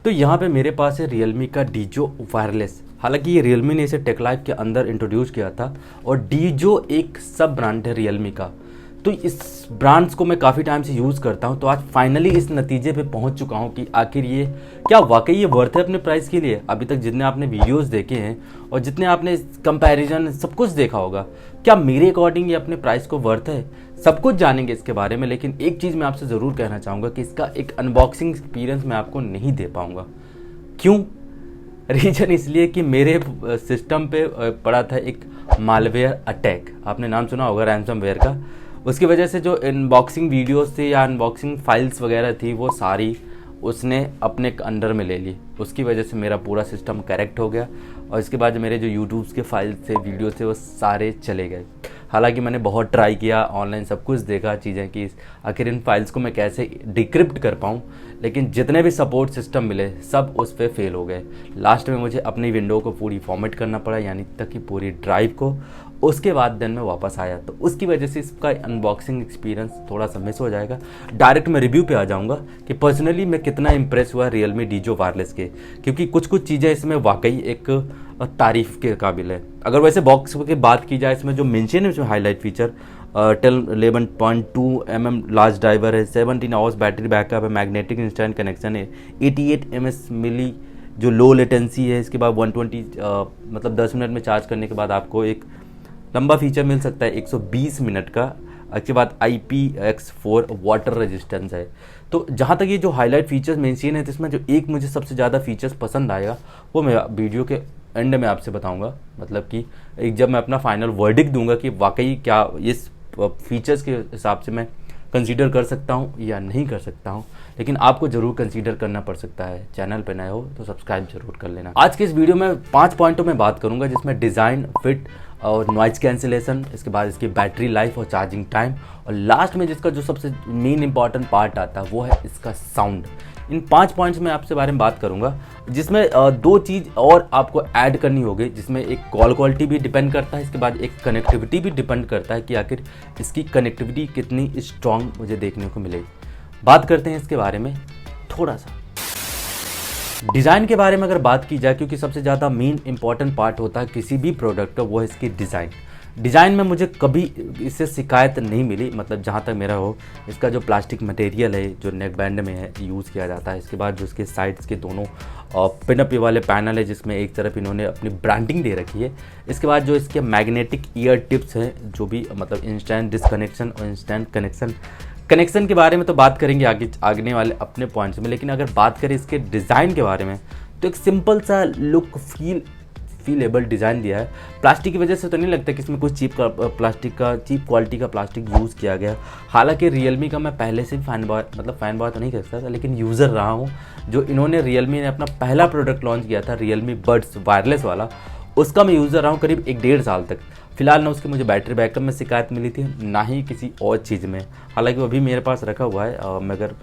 तो यहाँ पे मेरे पास है Realme का Djo वायरलेस। हालांकि ये Realme ने इसे टेक लाइव के अंदर इंट्रोड्यूस किया था और Djo एक सब ब्रांड है Realme का। तो इस ब्रांड्स को मैं काफ़ी टाइम से यूज़ करता हूँ, तो आज फाइनली इस नतीजे पे पहुँच चुका हूँ कि आखिर ये क्या वाकई ये वर्थ है अपने प्राइस के लिए। अभी तक जितने आपने वीडियोस देखे हैं और जितने आपने कंपैरिजन सब कुछ देखा होगा, क्या मेरे अकॉर्डिंग ये अपने प्राइस को वर्थ है? सब कुछ जानेंगे इसके बारे में, लेकिन एक चीज़ मैं आपसे ज़रूर कहना चाहूँगा कि इसका एक अनबॉक्सिंग एक्सपीरियंस मैं आपको नहीं दे पाऊँगा। क्यों? रीजन इसलिए कि मेरे सिस्टम पे पड़ा था एक मालवेयर अटैक। आपने नाम सुना होगा रैंसमवेयर का। उसकी वजह से जो अनबॉक्सिंग वीडियोस थे या अनबॉक्सिंग फाइल्स वगैरह थी वो सारी उसने अपने अंडर में ले ली। उसकी वजह से मेरा पूरा सिस्टम करेक्ट हो गया और इसके बाद मेरे जो यूट्यूब्स के फाइल्स थे, वीडियो थे, वो सारे चले गए। हालांकि मैंने बहुत ट्राई किया, ऑनलाइन सब कुछ देखा चीज़ें कि आखिर इन फाइल्स को मैं कैसे डिक्रिप्ट कर पाऊँ, लेकिन जितने भी सपोर्ट सिस्टम मिले सब उस पर फेल हो गए। लास्ट में मुझे अपनी विंडो को पूरी फॉर्मेट करना पड़ा, यानी तक कि पूरी ड्राइव को। उसके बाद देन मैं वापस आया, तो उसकी वजह से इसका अनबॉक्सिंग एक्सपीरियंस थोड़ा सा मिस हो जाएगा। डायरेक्ट मैं रिव्यू पे आ जाऊंगा कि पर्सनली मैं कितना इंप्रेस हुआ Realme Djo वायरलेस के, क्योंकि कुछ कुछ चीज़ें इसमें वाकई एक तारीफ़ के काबिल है। अगर वैसे बॉक्स की बात की जाए, इसमें जो मेंशन है उसमें highlight feature 11.2 mm large driver है, 17 आवर्स बैटरी बैकअप है, मैग्नेटिक इंस्टेंट कनेक्शन है, 88 ms मिली जो लो लेटेंसी है। इसके बाद 120 मतलब 10 मिनट में चार्ज करने के बाद आपको एक लंबा फीचर मिल सकता है 120 मिनट का। उसके बाद IPX4 वाटर रेजिस्टेंस है। तो जहाँ तक ये जो हाईलाइट फीचर्स मेंशन है, तो इसमें जो एक मुझे सबसे ज़्यादा फीचर्स पसंद आएगा वो मैं वीडियो के एंड में आपसे बताऊंगा। मतलब कि एक जब मैं अपना फाइनल वर्डिक्ट दूंगा कि वाकई क्या इस फीचर्स के हिसाब से मैं कंसीडर कर सकता हूँ या नहीं कर सकता हूँ, लेकिन आपको ज़रूर कंसीडर करना पड़ सकता है। चैनल पे नए हो तो सब्सक्राइब जरूर कर लेना। आज के इस वीडियो में 5 पॉइंटों में बात करूँगा, जिसमें डिज़ाइन, फिट और नॉइज कैंसिलेशन, इसके बाद इसकी बैटरी लाइफ और चार्जिंग टाइम, और लास्ट में जिसका जो सबसे मेन इंपॉर्टेंट पार्ट आता है वो है इसका साउंड। इन 5 पॉइंट्स में आपसे बारे में बात करूंगा, जिसमें 2 चीज़ और आपको ऐड करनी होगी, जिसमें एक कॉल क्वालिटी भी डिपेंड करता है, इसके बाद एक कनेक्टिविटी भी डिपेंड करता है कि आखिर इसकी कनेक्टिविटी कितनी स्ट्रॉन्ग मुझे देखने को मिलेगी। बात करते हैं इसके बारे में थोड़ा सा। डिज़ाइन के बारे में अगर बात की जाए, क्योंकि सबसे ज़्यादा मेन इंपॉर्टेंट पार्ट होता है किसी भी प्रोडक्ट का, वो है इसकी डिज़ाइन। डिज़ाइन में मुझे कभी इससे शिकायत नहीं मिली, मतलब जहाँ तक मेरा हो। इसका जो प्लास्टिक मटेरियल है जो नेक बैंड में है यूज़ किया जाता है, इसके बाद जो इसके साइड्स के दोनों पिनअप वाले पैनल है, जिसमें एक तरफ इन्होंने अपनी ब्रांडिंग दे रखी है। इसके बाद जो इसके मैग्नेटिक ईयर टिप्स हैं, जो भी मतलब इंस्टेंट डिसकनेक्शन और इंस्टेंट कनेक्शन के बारे में तो बात करेंगे आगने वाले अपने पॉइंट्स में। लेकिन अगर बात करें इसके डिज़ाइन के बारे में, तो एक सिंपल सा लुक फीलेबल डिज़ाइन दिया है। प्लास्टिक की वजह से तो नहीं लगता कि इसमें कुछ चीप क्वालिटी का प्लास्टिक यूज़ किया गया। हालांकि Realme का मैं पहले से फैन बॉय तो नहीं कह सकता था, लेकिन यूज़र रहा हूँ। जो इन्होंने Realme ने अपना पहला प्रोडक्ट लॉन्च किया था Realme Buds वायरलेस वाला, उसका मैं यूज़र रहा हूँ करीब 1-1.5 साल तक। फिलहाल ना उसकी मुझे बैटरी बैकअप में शिकायत मिली थी, ना ही किसी और चीज़ में। हालांकि वो भी मेरे पास रखा हुआ है, मगर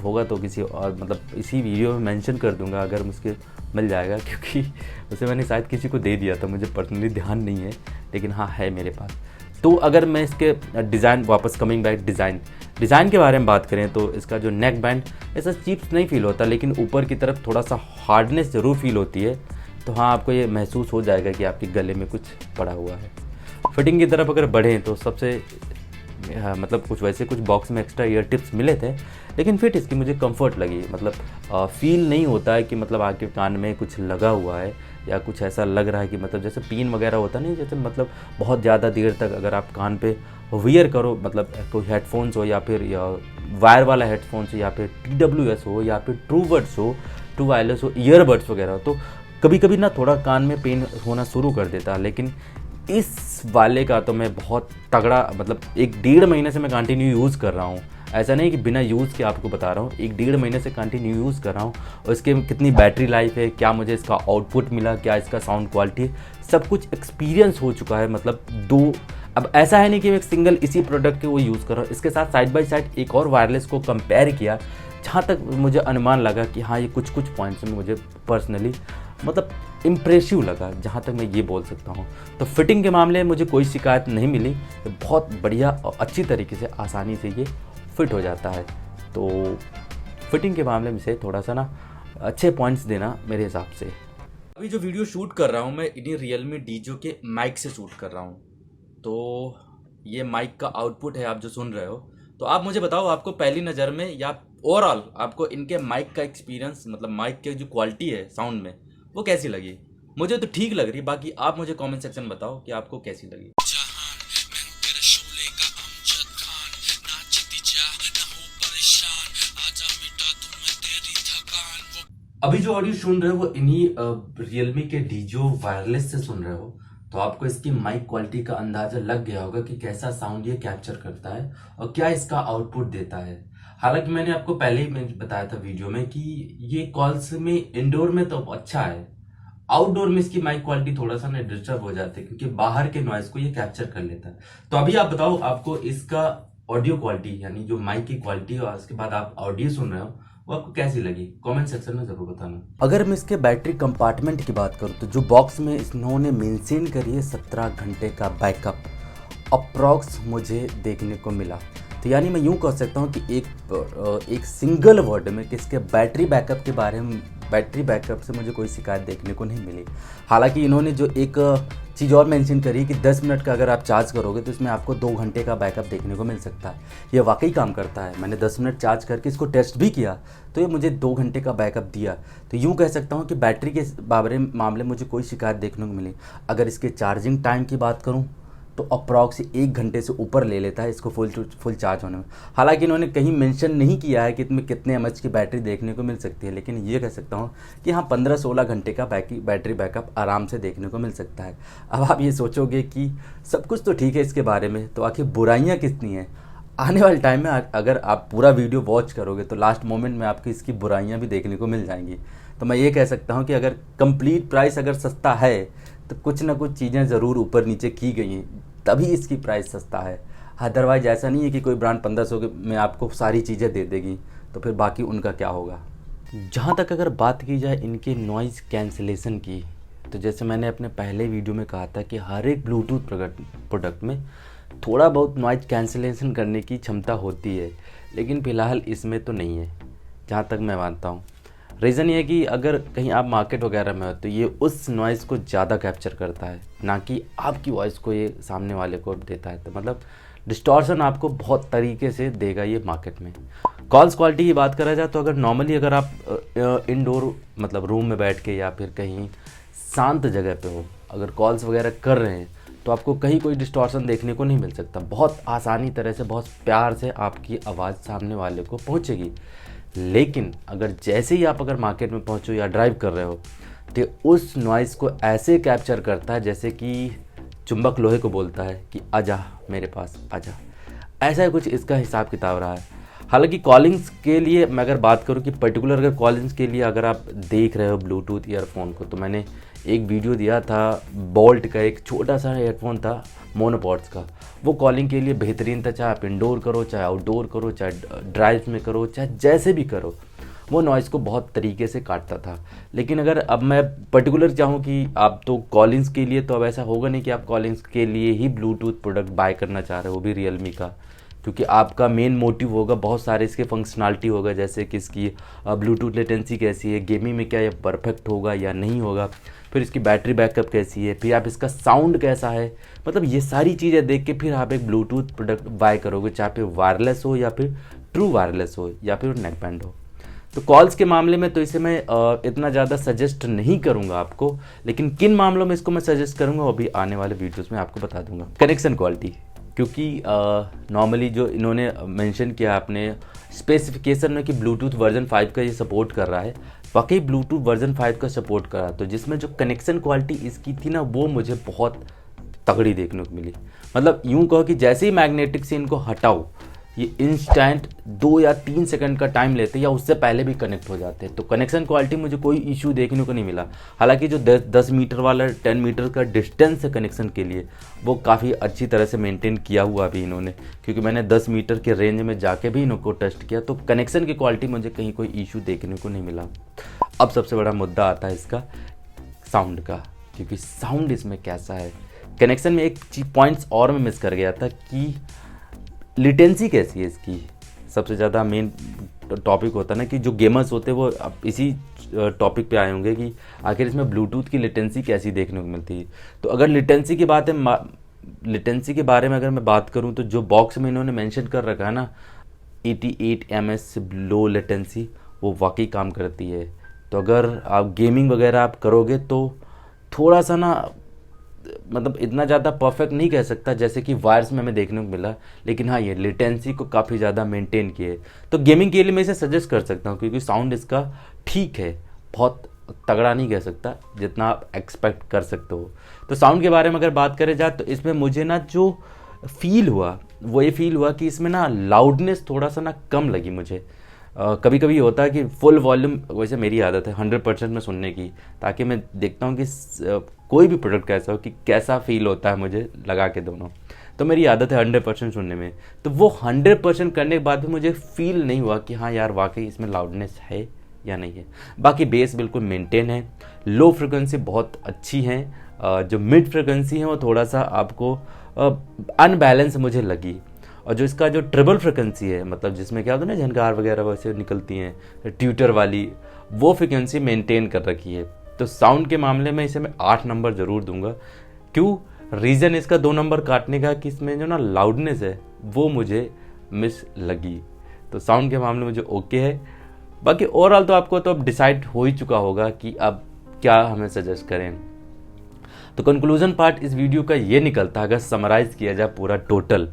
होगा तो किसी और मतलब इसी वीडियो में मेंशन कर दूंगा अगर मुझे मिल जाएगा, क्योंकि उसे मैंने शायद किसी को दे दिया था, मुझे पर्सनली ध्यान नहीं है, लेकिन हाँ है मेरे पास। तो अगर मैं इसके डिज़ाइन वापस कमिंग बैक डिज़ाइन के बारे में बात करें, तो इसका जो नेक बैंड ऐसा चीप नहीं फील होता, लेकिन ऊपर की तरफ थोड़ा सा हार्डनेस ज़रूर फील होती है। तो हाँ, आपको ये महसूस हो जाएगा कि आपके गले में कुछ पड़ा हुआ है। फिटिंग की तरफ अगर बढ़ें तो सबसे मतलब कुछ बॉक्स में एक्स्ट्रा ईयर टिप्स मिले थे, लेकिन फिट इसकी मुझे कंफर्ट लगी। मतलब फील नहीं होता है कि मतलब आपके कान में कुछ लगा हुआ है, या कुछ ऐसा लग रहा है कि मतलब जैसे पिन वगैरह होता नहीं, जैसे मतलब बहुत ज़्यादा देर तक अगर आप कान पे वियर करो, मतलब कोई हेडफोन्स हो या फिर वायर वाला हेडफोन्स हो या फिर TWS हो या फिर ट्रू वायरलेस हो, ईयरबड्स वगैरह हो, तो कभी कभी ना थोड़ा कान में पेन होना शुरू कर देता है। लेकिन इस वाले का तो मैं बहुत तगड़ा, मतलब 1-1.5 महीने से मैं कंटिन्यू यूज़ कर रहा हूँ। ऐसा नहीं कि बिना यूज़ के आपको बता रहा हूँ, 1-1.5 महीने से कंटिन्यू यूज़ कर रहा हूँ। और इसके कितनी बैटरी लाइफ है, क्या मुझे इसका आउटपुट मिला, क्या इसका साउंड क्वालिटी, सब कुछ एक्सपीरियंस हो चुका है। मतलब अब ऐसा है नहीं कि मैं एक सिंगल इसी प्रोडक्ट के वो यूज़ कर रहा हूँ, इसके साथ साइड बाय साइड एक और वायरलेस को कंपेयर किया, जहाँ तक मुझे अनुमान लगा कि हाँ ये कुछ पॉइंट्स में मुझे पर्सनली मतलब इम्प्रेसिव लगा, जहाँ तक मैं ये बोल सकता हूँ। तो फिटिंग के मामले में मुझे कोई शिकायत नहीं मिली, तो बहुत बढ़िया और अच्छी तरीके से आसानी से ये फिट हो जाता है। तो फिटिंग के मामले में से थोड़ा सा ना अच्छे पॉइंट्स देना मेरे हिसाब से। अभी जो वीडियो शूट कर रहा हूँ मैं इन्हीं रियलमी डीजो के माइक से शूट कर रहा हूँ। तो ये माइक का आउटपुट है आप जो सुन रहे हो। तो आप मुझे बताओ, आपको पहली नज़र में या ओवरऑल आपको इनके माइक का एक्सपीरियंस, मतलब माइक के जो क्वालिटी है साउंड में, वो कैसी लगी? मुझे तो ठीक लग रही, बाकी आप मुझे कमेंट सेक्शन में बताओ कि आपको कैसी लगी। अभी जो ऑडियो सुन रहे हो वो इन्हीं रियलमी के डीजो वायरलेस से सुन रहे हो। तो आपको इसकी माइक क्वालिटी का अंदाजा लग गया होगा कि कैसा साउंड ये कैप्चर करता है और क्या इसका आउटपुट देता है। हालांकि मैंने आपको पहले ही बताया था वीडियो में कि ये कॉल्स में इंडोर में तो अच्छा है, आउटडोर में इसकी माइक क्वालिटी थोड़ा सा ना डिस्टर्ब हो जाती है क्योंकि बाहर के नॉइज को ये कैप्चर कर लेता है। तो अभी आप बताओ, आपको इसका ऑडियो क्वालिटी यानी जो माइक की क्वालिटी और उसके बाद आप ऑडियो सुन रहे हो वो आपको कैसी लगी, कमेंट सेक्शन में जरूर बताना। अगर मैं इसके बैटरी कंपार्टमेंट की बात करूँ तो जो बॉक्स में इन्होंने मेंशन करी है 17 घंटे का बैकअप अप्रॉक्स मुझे देखने को मिला। तो यानी मैं यूँ कह सकता हूँ कि एक सिंगल वर्ड में कि इसके बैटरी बैकअप के बारे में, बैटरी बैकअप से मुझे कोई शिकायत देखने को नहीं मिली। हालांकि इन्होंने जो एक चीज़ और मेंशन करी कि 10 मिनट का अगर आप चार्ज करोगे तो इसमें आपको 2 घंटे का बैकअप देखने को मिल सकता है। ये वाकई काम करता है। मैंने 10 मिनट चार्ज करके इसको टेस्ट भी किया तो ये मुझे 2 घंटे का बैकअप दिया। तो यूँ कह सकता हूँ कि बैटरी के मामले मुझे कोई शिकायत देखने को मिली। अगर इसके चार्जिंग टाइम की बात करूँ तो अप्रॉक्स 1 घंटे से ऊपर ले लेता है इसको फुल चार्ज होने में। हालांकि इन्होंने कहीं मेंशन नहीं किया है कि इसमें कितने एमएच की बैटरी देखने को मिल सकती है, लेकिन ये कह सकता हूँ कि हाँ 15-16 घंटे का बैटरी बैकअप आराम से देखने को मिल सकता है। अब आप ये सोचोगे कि सब कुछ तो ठीक है इसके बारे में, तो आखिर बुराइयाँ कितनी हैं? आने वाले टाइम में अगर आप पूरा वीडियो वॉच करोगे तो लास्ट मोमेंट में आपकी इसकी बुराइयाँ भी देखने को मिल जाएंगी। तो मैं ये कह सकता हूँ कि अगर कंप्लीट प्राइस अगर सस्ता है तो कुछ ना कुछ चीज़ें ज़रूर ऊपर नीचे की गई हैं तभी इसकी प्राइस सस्ता है। अदरवाइज ऐसा नहीं है कि कोई ब्रांड 1500 में आपको सारी चीज़ें दे देगी तो फिर बाकी उनका क्या होगा। जहाँ तक अगर बात की जाए इनके नॉइज़ कैंसिलेशन की, तो जैसे मैंने अपने पहले वीडियो में कहा था कि हर एक ब्लूटूथ प्रोडक्ट में थोड़ा बहुत नॉइज़ कैंसिलेशन करने की क्षमता होती है, लेकिन फ़िलहाल इसमें तो नहीं है जहाँ तक मैं मानता हूँ। रीज़न ये है कि अगर कहीं आप मार्केट वगैरह में हो तो ये उस नॉइज़ को ज़्यादा कैप्चर करता है, ना कि आपकी वॉइस को ये सामने वाले को देता है। तो मतलब डिस्टॉर्शन आपको बहुत तरीके से देगा ये मार्केट में। कॉल्स क्वालिटी की बात करा जाए तो अगर नॉर्मली अगर आप इंडोर मतलब रूम में बैठ के या फिर कहीं शांत जगह पे हो, अगर कॉल्स वगैरह कर रहे हैं तो आपको कहीं कोई डिस्टॉर्शन देखने को नहीं मिल सकता। बहुत आसानी तरह से, बहुत प्यार से आपकी आवाज़ सामने वाले को पहुँचेगी। लेकिन अगर जैसे ही आप अगर मार्केट में पहुंचो या ड्राइव कर रहे हो तो उस नॉइज़ को ऐसे कैप्चर करता है जैसे कि चुंबक लोहे को बोलता है कि आजा मेरे पास आजा। ऐसा ही कुछ इसका हिसाब किताब रहा है। हालांकि कॉलिंग्स के लिए मैं अगर बात करूं कि पर्टिकुलर अगर कॉलिंग्स के लिए अगर आप देख रहे हो ब्लूटूथ ईयरफोन को, तो मैंने एक वीडियो दिया था बोल्ट का, एक छोटा सा ईयरफोन था मोनोपॉड्स का। वो कॉलिंग के लिए बेहतरीन था, चाहे आप इंडोर करो, चाहे आउटडोर करो, चाहे ड्राइव में करो, चाहे जैसे भी करो, वो नॉइज़ को बहुत तरीके से काटता था। लेकिन अगर अब मैं पर्टिकुलर चाहूँ कि आप तो कॉलिंग्स के लिए, तो अब ऐसा होगा नहीं कि आप कॉलिंग्स के लिए ही ब्लूटूथ प्रोडक्ट बाय करना चाह रहे हो, वो भी रियलमी का, क्योंकि आपका मेन मोटिव होगा, बहुत सारे इसके फंक्शनलिटी होगा, जैसे कि इसकी ब्लूटूथ लेटेंसी कैसी है, गेमिंग में क्या ये परफेक्ट होगा या नहीं होगा, फिर इसकी बैटरी बैकअप कैसी है, फिर आप इसका साउंड कैसा है। मतलब ये सारी चीज़ें देख के फिर आप एक ब्लूटूथ प्रोडक्ट बाय करोगे, चाहे फिर वायरलेस हो या फिर ट्रू वायरलेस हो या फिर नेकबैंड हो। तो कॉल्स के मामले में तो इसे मैं इतना ज़्यादा सजेस्ट नहीं करूँगा आपको, लेकिन किन मामलों में इसको मैं सजेस्ट करूँगा वो भी आने वाले वीडियोज़ में आपको बता दूँगा। कनेक्शन क्वालिटी, क्योंकि नॉर्मली जो इन्होंने मेंशन किया अपने स्पेसिफिकेशन में कि ब्लूटूथ वर्जन 5 का ये सपोर्ट कर रहा है, वाकई ब्लूटूथ वर्जन 5 का सपोर्ट कर रहा है। तो जिसमें जो कनेक्शन क्वालिटी इसकी थी ना, वो मुझे बहुत तगड़ी देखने को मिली। मतलब यूँ कहो कि जैसे ही मैग्नेटिक से इनको हटाओ, ये इंस्टेंट 2 या 3 सेकंड का टाइम लेते या उससे पहले भी कनेक्ट हो जाते हैं। तो कनेक्शन क्वालिटी मुझे कोई इशू देखने को नहीं मिला। हालांकि जो 10 मीटर वाला 10 मीटर का डिस्टेंस है कनेक्शन के लिए, वो काफ़ी अच्छी तरह से मेंटेन किया हुआ भी इन्होंने, क्योंकि मैंने 10 मीटर के रेंज में जाके भी इनको टेस्ट किया, तो कनेक्शन की क्वालिटी मुझे कहीं कोई इशू देखने को नहीं मिला। अब सबसे बड़ा मुद्दा आता है इसका साउंड का, क्योंकि साउंड इसमें कैसा है। कनेक्शन में एक पॉइंट्स और मैं मिस कर गया था कि लेटेंसी कैसी है इसकी। सबसे ज़्यादा मेन टॉपिक होता है ना कि जो गेमर्स होते हैं वो अब इसी टॉपिक पे आए होंगे कि आखिर इसमें ब्लूटूथ की लेटेंसी कैसी देखने को मिलती है। तो अगर लेटेंसी के बारे में अगर मैं बात करूं तो जो बॉक्स में इन्होंने मेंशन कर रखा है ना 88 ms लो लेटेंसी, वो वाकई काम करती है। तो अगर आप गेमिंग वगैरह आप करोगे तो थोड़ा सा ना मतलब इतना ज़्यादा परफेक्ट नहीं कह सकता जैसे कि वायर्स में हमें देखने को मिला, लेकिन हाँ ये लेटेंसी को काफ़ी ज़्यादा मेंटेन किए। तो गेमिंग के लिए मैं इसे सजेस्ट कर सकता हूँ क्योंकि साउंड इसका ठीक है, बहुत तगड़ा नहीं कह सकता जितना आप एक्सपेक्ट कर सकते हो। तो साउंड के बारे में अगर बात करें जाए तो इसमें मुझे ना जो फील हुआ वो ये फील हुआ कि इसमें ना लाउडनेस थोड़ा सा ना कम लगी मुझे। कभी कभी होता है कि फुल वॉल्यूम, वैसे मेरी आदत है 100% में सुनने की, ताकि मैं देखता हूँ कि कोई भी प्रोडक्ट कैसा हो कि कैसा फील होता है मुझे लगा के दोनों। तो मेरी आदत है 100% सुनने में, तो वो 100% करने के बाद भी मुझे फील नहीं हुआ कि हाँ यार वाकई इसमें लाउडनेस है या नहीं है। बाकी बेस बिल्कुल मेंटेन है, लो फ्रिक्वेंसी बहुत अच्छी है, जो मिड फ्रिक्वेंसी है वो थोड़ा सा आपको अनबैलेंस मुझे लगी। और जो इसका जो ट्रिपल फ्रिक्वेंसी है, मतलब जिसमें क्या होता है ना झनकार वगैरह वैसे निकलती हैं ट्यूटर वाली, वो फ्रिक्वेंसी मेंटेन कर रखी है। तो साउंड के मामले में इसे मैं 8 नंबर ज़रूर दूंगा। क्यों? रीज़न इसका 2 नंबर काटने का कि इसमें जो ना लाउडनेस है वो मुझे मिस लगी। तो साउंड के मामले में जो ओके है। बाकी ओवरऑल तो आपको तो अब डिसाइड हो ही चुका होगा कि अब क्या हमें सजेस्ट करें। तो कंक्लूजन पार्ट इस वीडियो का ये निकलता है, अगर समराइज़ किया जाए पूरा टोटल,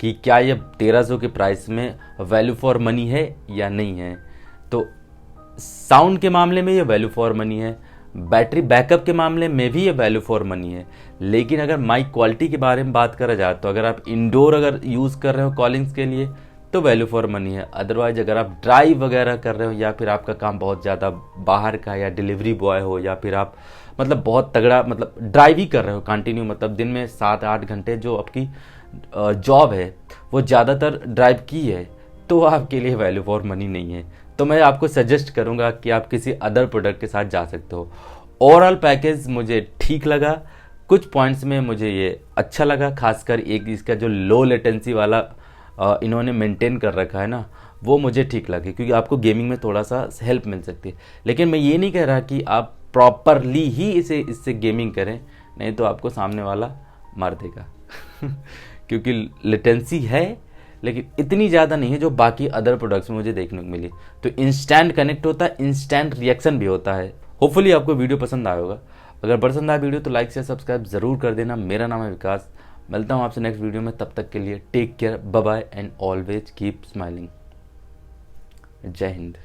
कि क्या ये 1300 के प्राइस में वैल्यू फॉर मनी है या नहीं है। तो साउंड के मामले में ये वैल्यू फॉर मनी है, बैटरी बैकअप के मामले में भी ये वैल्यू फॉर मनी है। लेकिन अगर माइक क्वालिटी के बारे में बात करा जाए तो अगर आप इंडोर अगर यूज़ कर रहे हो कॉलिंग्स के लिए तो वैल्यू फॉर मनी है। अदरवाइज अगर आप ड्राइव वगैरह कर रहे हो या फिर आपका काम बहुत ज़्यादा बाहर का या डिलीवरी बॉय हो या फिर आप मतलब बहुत तगड़ा मतलब ड्राइव ही कर रहे हो कंटिन्यू, मतलब दिन में 7-8 घंटे जो आपकी जॉब है वो ज़्यादातर ड्राइव की है, तो आपके लिए वैल्यू फॉर मनी नहीं है। तो मैं आपको सजेस्ट करूंगा कि आप किसी अदर प्रोडक्ट के साथ जा सकते हो। ओवरऑल पैकेज मुझे ठीक लगा, कुछ पॉइंट्स में मुझे ये अच्छा लगा, खासकर एक इसका जो लो लेटेंसी वाला इन्होंने मेंटेन कर रखा है ना, वो मुझे ठीक लगे क्योंकि आपको गेमिंग में थोड़ा सा हेल्प मिल सकती है। लेकिन मैं ये नहीं कह रहा कि आप प्रॉपरली ही इससे गेमिंग करें, नहीं तो आपको सामने वाला मार देगा क्योंकि लेटेंसी है लेकिन इतनी ज़्यादा नहीं है जो बाकी अदर प्रोडक्ट्स में मुझे देखने को मिली। तो इंस्टेंट कनेक्ट होता है, इंस्टेंट रिएक्शन भी होता है। होपफुली आपको वीडियो पसंद आया होगा। अगर पसंद आया वीडियो तो लाइक शेयर सब्सक्राइब ज़रूर कर देना। मेरा नाम है विकास, मिलता हूँ आपसे नेक्स्ट वीडियो में। तब तक के लिए take care, bye bye and always keep smiling. जय हिंद।